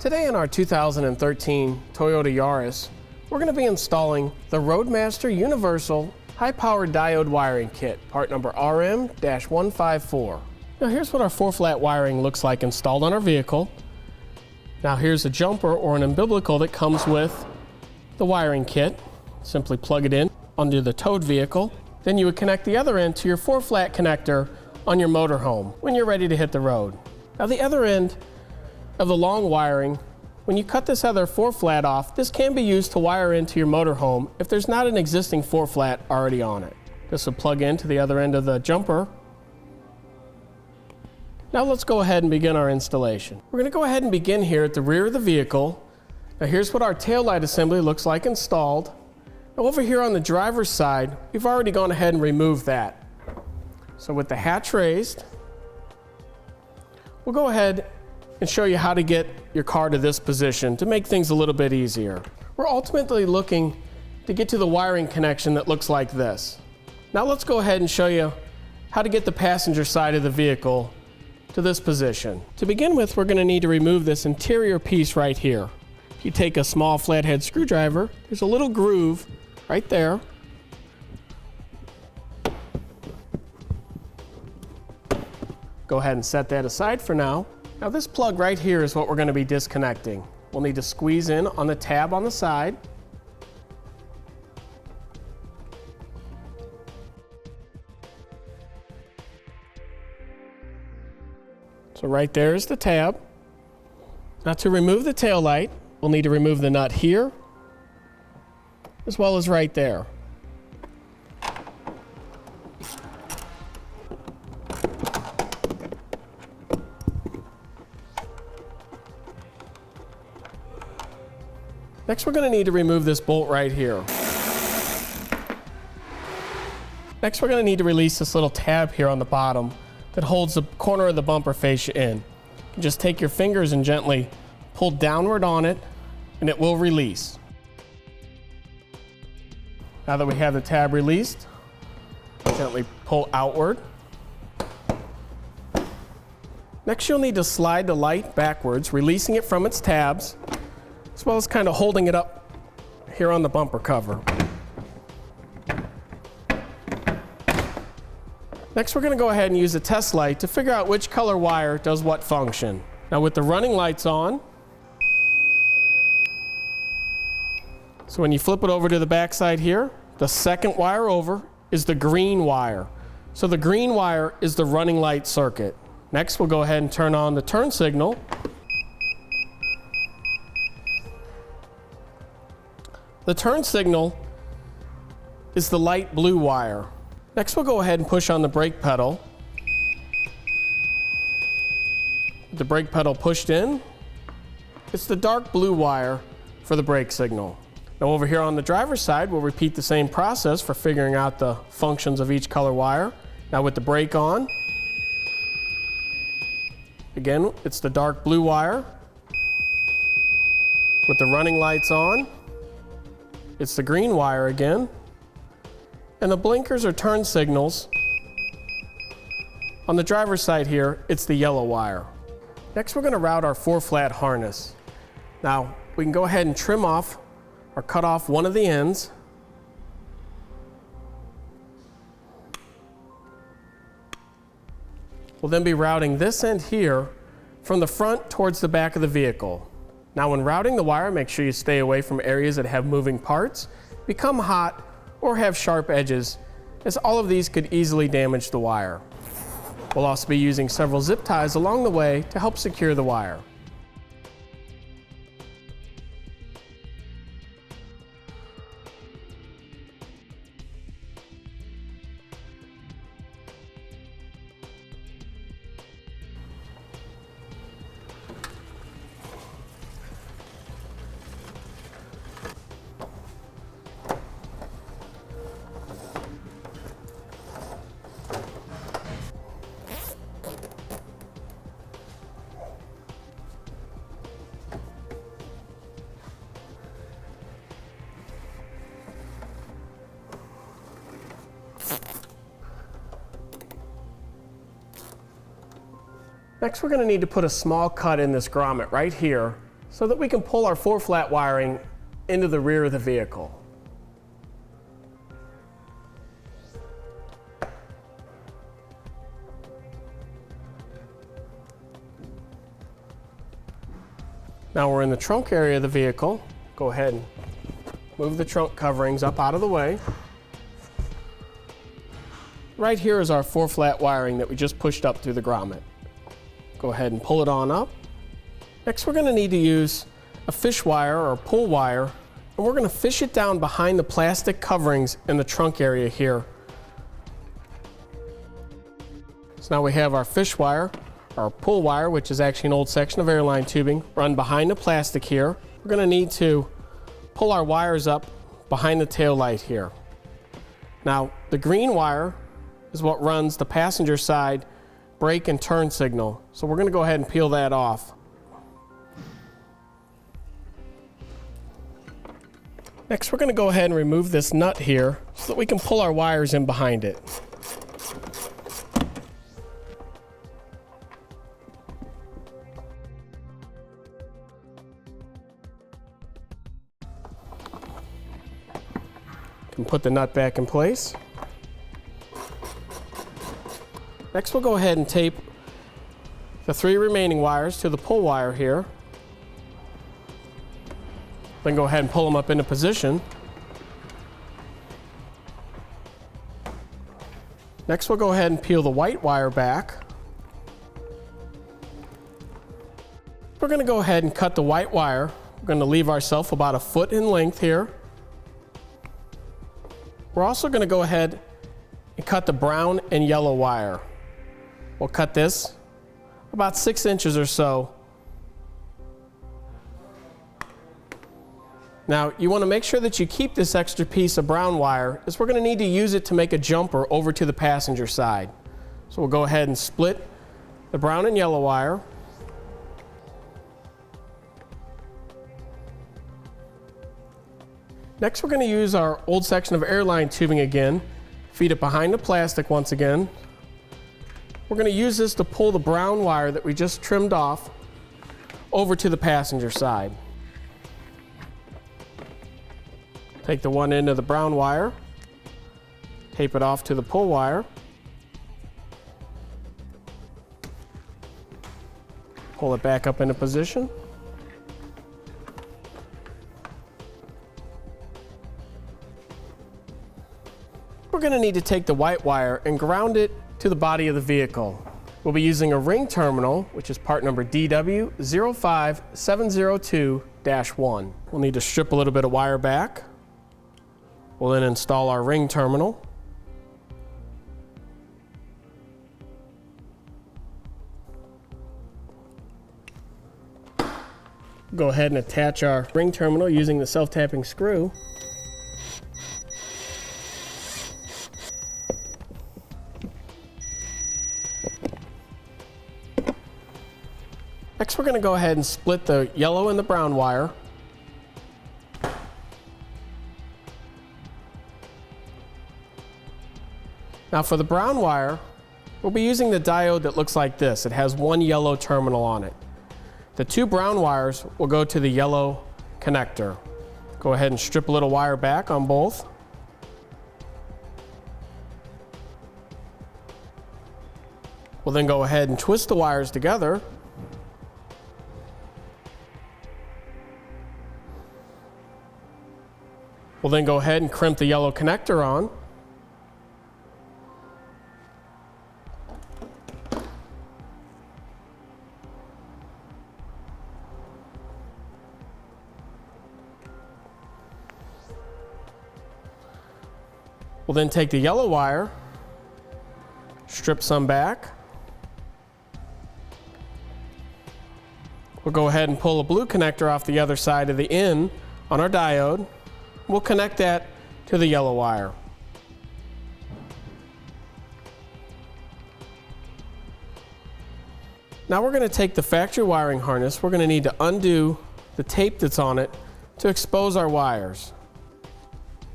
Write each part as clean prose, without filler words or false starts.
Today in our 2013 Toyota Yaris, we're going to be installing the Roadmaster Universal High-Powered Diode Wiring Kit, part number RM-154. Now here's what our 4-flat wiring looks like installed on our vehicle. Now here's a jumper or an umbilical that comes with the wiring kit. Simply plug it in under the towed vehicle. Then you would connect the other end to your 4-flat connector on your motorhome when you're ready to hit the road. Now the other end of the long wiring, when you cut this other 4-flat off, this can be used to wire into your motorhome if there's not an existing 4-flat already on it. This will plug into the other end of the jumper. Now let's go ahead and begin our installation. We're going to go ahead and begin here at the rear of the vehicle. Now here's what our taillight assembly looks like installed. Now over here on the driver's side, we've already gone ahead and removed that. So with the hatch raised, we'll go ahead and show you how to get your car to this position to make things a little bit easier. We're ultimately looking to get to the wiring connection that looks like this. Now let's go ahead and show you how to get the passenger side of the vehicle to this position. To begin with, we're going to need to remove this interior piece right here. If you take a small flathead screwdriver, there's a little groove right there. Go ahead and set that aside for now. Now this plug right here is what we're going to be disconnecting. We'll need to squeeze in on the tab on the side. So right there is the tab. Now to remove the tail light, we'll need to remove the nut here, as well as right there. Next, we're going to need to remove this bolt right here. Next, we're going to need to release this little tab here on the bottom that holds the corner of the bumper fascia in. You can just take your fingers and gently pull downward on it, and it will release. Now that we have the tab released, gently pull outward. Next, you'll need to slide the light backwards, releasing it from its tabs, as well as kind of holding it up here on the bumper cover. Next, we're going to go ahead and use a test light to figure out which color wire does what function. Now with the running lights on, so when you flip it over to the back side here, the second wire over is the green wire. So the green wire is the running light circuit. Next, we'll go ahead and turn on the turn signal. The turn signal is the light blue wire. Next, we'll go ahead and push on the brake pedal. With the brake pedal pushed in, it's the dark blue wire for the brake signal. Now over here on the driver's side, we'll repeat the same process for figuring out the functions of each color wire. Now with the brake on, again, it's the dark blue wire. With the running lights on, it's the green wire again. And the blinkers or turn signals, on the driver's side here, it's the yellow wire. Next, we're going to route our 4-flat harness. Now, we can go ahead and trim off or cut off one of the ends. We'll then be routing this end here from the front towards the back of the vehicle. Now when routing the wire, make sure you stay away from areas that have moving parts, become hot, or have sharp edges, as all of these could easily damage the wire. We'll also be using several zip ties along the way to help secure the wire. Next, we're going to need to put a small cut in this grommet right here so that we can pull our 4-flat wiring into the rear of the vehicle. Now we're in the trunk area of the vehicle. Go ahead and move the trunk coverings up out of the way. Right here is our 4-flat wiring that we just pushed up through the grommet. Go ahead and pull it on up. Next, we're going to need to use a fish wire or pull wire, and we're going to fish it down behind the plastic coverings in the trunk area here. So now we have our fish wire, our pull wire, which is actually an old section of airline tubing, run behind the plastic here. We're going to need to pull our wires up behind the tail light here. Now, the green wire is what runs the passenger side brake and turn signal. So we're going to go ahead and peel that off. Next, we're going to go ahead and remove this nut here so that we can pull our wires in behind it. Can put the nut back in place. Next, we'll go ahead and tape the 3 remaining wires to the pull wire here. Then go ahead and pull them up into position. Next, we'll go ahead and peel the white wire back. We're going to go ahead and cut the white wire. We're going to leave ourselves about 1 foot in length here. We're also going to go ahead and cut the brown and yellow wire. We'll cut this about 6 inches or so. Now, you want to make sure that you keep this extra piece of brown wire, as we're going to need to use it to make a jumper over to the passenger side. So we'll go ahead and split the brown and yellow wire. Next, we're going to use our old section of airline tubing again, feed it behind the plastic once again. We're going to use this to pull the brown wire that we just trimmed off over to the passenger side. Take the one end of the brown wire, tape it off to the pull wire, pull it back up into position. We're going to need to take the white wire and ground it to the body of the vehicle. We'll be using a ring terminal, which is part number DW05702-1. We'll need to strip a little bit of wire back. We'll then install our ring terminal. Go ahead and attach our ring terminal using the self-tapping screw. Next, we're going to go ahead and split the yellow and the brown wire. Now for the brown wire, we'll be using the diode that looks like this. It has 1 yellow terminal on it. The 2 brown wires will go to the yellow connector. Go ahead and strip a little wire back on both. We'll then go ahead and twist the wires together. We'll then go ahead and crimp the yellow connector on. We'll then take the yellow wire, strip some back. We'll go ahead and pull a blue connector off the other side of the in on our diode. We'll connect that to the yellow wire. Now we're going to take the factory wiring harness. We're going to need to undo the tape that's on it to expose our wires.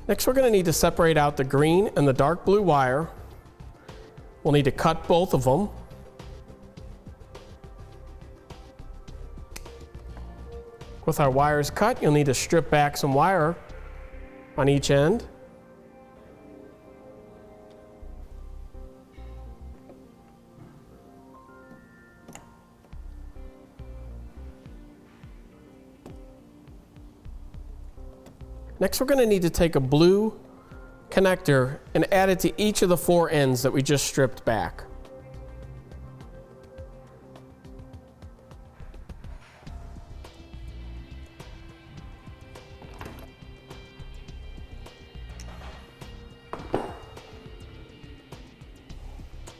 Next, we're going to need to separate out the green and the dark blue wire. We'll need to cut both of them. With our wires cut, you'll need to strip back some wire on each end. Next, we're going to need to take a blue connector and add it to each of the 4 ends that we just stripped back.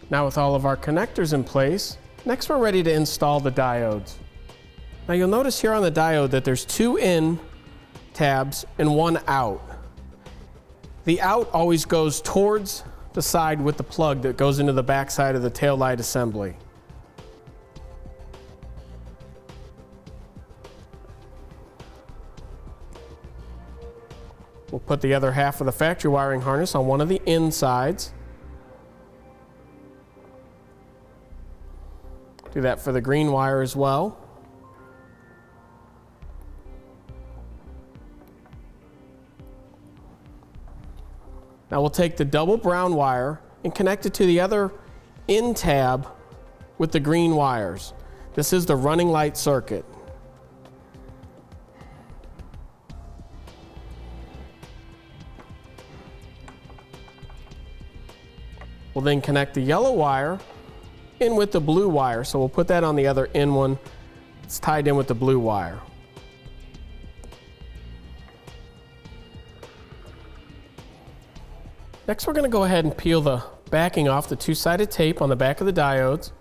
Now with all of our connectors in place, next we're ready to install the diodes. Now you'll notice here on the diode that there's 2 in tabs and 1 out. The out always goes towards the side with the plug that goes into the back side of the taillight assembly. We'll put the other half of the factory wiring harness on one of the in sides. Do that for the green wire as well. Now we'll take the double brown wire and connect it to the other in tab with the green wires. This is the running light circuit. We'll then connect the yellow wire in with the blue wire, so we'll put that on the other in one. It's tied in with the blue wire. Next, we're going to go ahead and peel the backing off the 2-sided tape on the back of the diodes.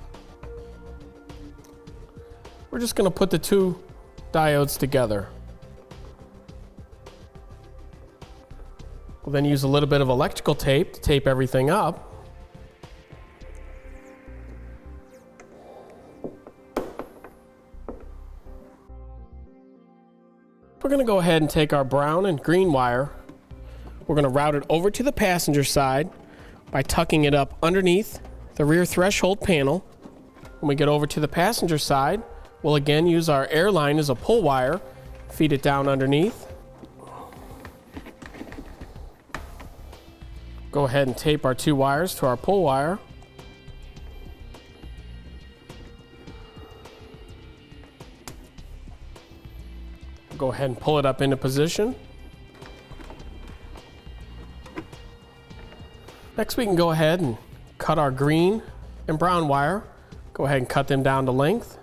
We're just going to put the 2 diodes together. We'll then use a little bit of electrical tape to tape everything up. We're going to go ahead and take our brown and green wire. We're going to route it over to the passenger side by tucking it up underneath the rear threshold panel. When we get over to the passenger side, we'll again use our air line as a pull wire, feed it down underneath. Go ahead and tape our 2 wires to our pull wire. Go ahead and pull it up into position. Next, we can go ahead and cut our green and brown wire. Go ahead and cut them down to length.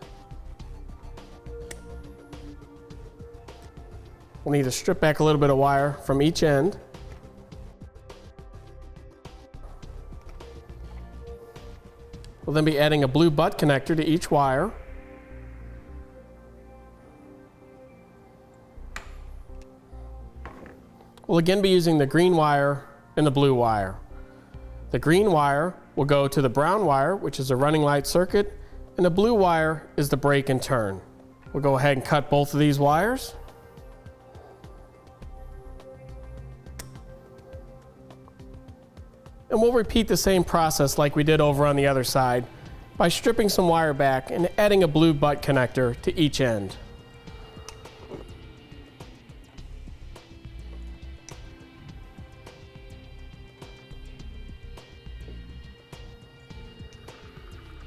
We'll need to strip back a little bit of wire from each end. We'll then be adding a blue butt connector to each wire. We'll again be using the green wire and the blue wire. The green wire will go to the brown wire, which is a running light circuit, and the blue wire is the brake and turn. We'll go ahead and cut both of these wires. And we'll repeat the same process like we did over on the other side by stripping some wire back and adding a blue butt connector to each end.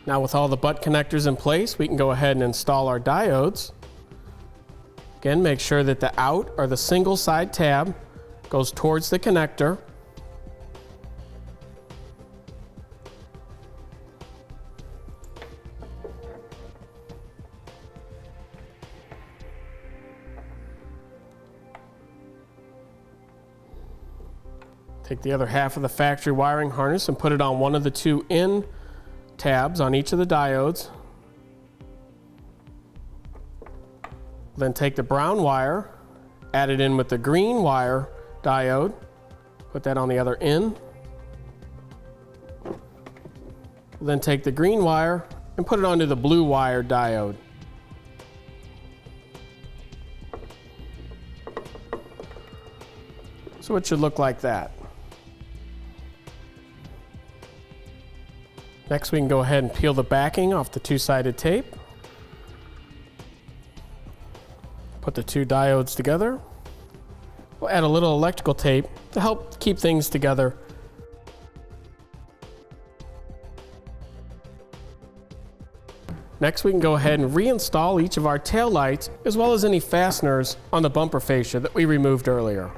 Now with all the butt connectors in place, we can go ahead and install our diodes. Again, make sure that the out or the single side tab goes towards the connector. Take the other half of the factory wiring harness and put it on one of the 2 in tabs on each of the diodes. Then take the brown wire, add it in with the green wire diode, put that on the other in. Then take the green wire and put it onto the blue wire diode. So it should look like that. Next, we can go ahead and peel the backing off the 2-sided tape. Put Put the two diodes together. We'll add a little electrical tape to help keep things together. Next, we can go ahead and reinstall each of our tail lights as well as any fasteners on the bumper fascia that we removed earlier.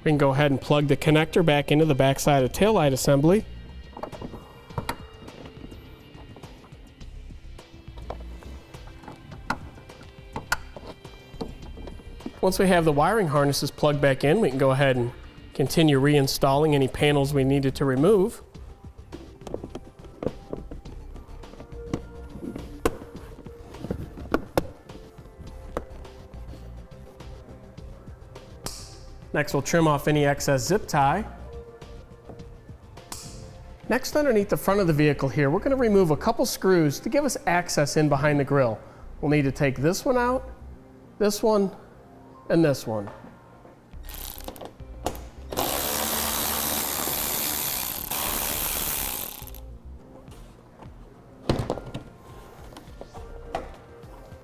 We can go ahead and plug the connector back into the backside of taillight assembly. Once we have the wiring harnesses plugged back in, we can go ahead and continue reinstalling any panels we needed to remove. Next, we'll trim off any excess zip tie. Next, underneath the front of the vehicle here, we're going to remove a couple screws to give us access in behind the grille. We'll need to take this one out, this one, and this one.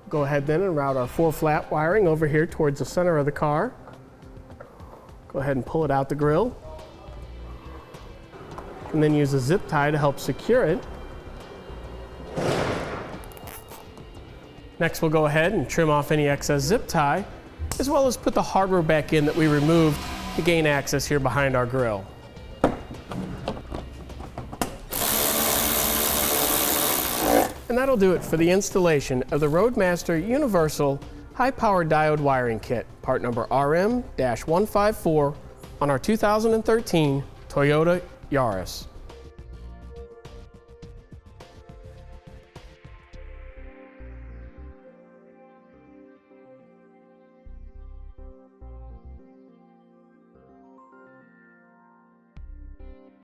Go ahead then and route our 4-flat wiring over here towards the center of the car. Go ahead and pull it out the grill, and then use a zip tie to help secure it. Next, we'll go ahead and trim off any excess zip tie, as well as put the hardware back in that we removed to gain access here behind our grill. And that'll do it for the installation of the Roadmaster Universal High-Powered Diode Wiring Kit, part number RM-154 on our 2013 Toyota Yaris.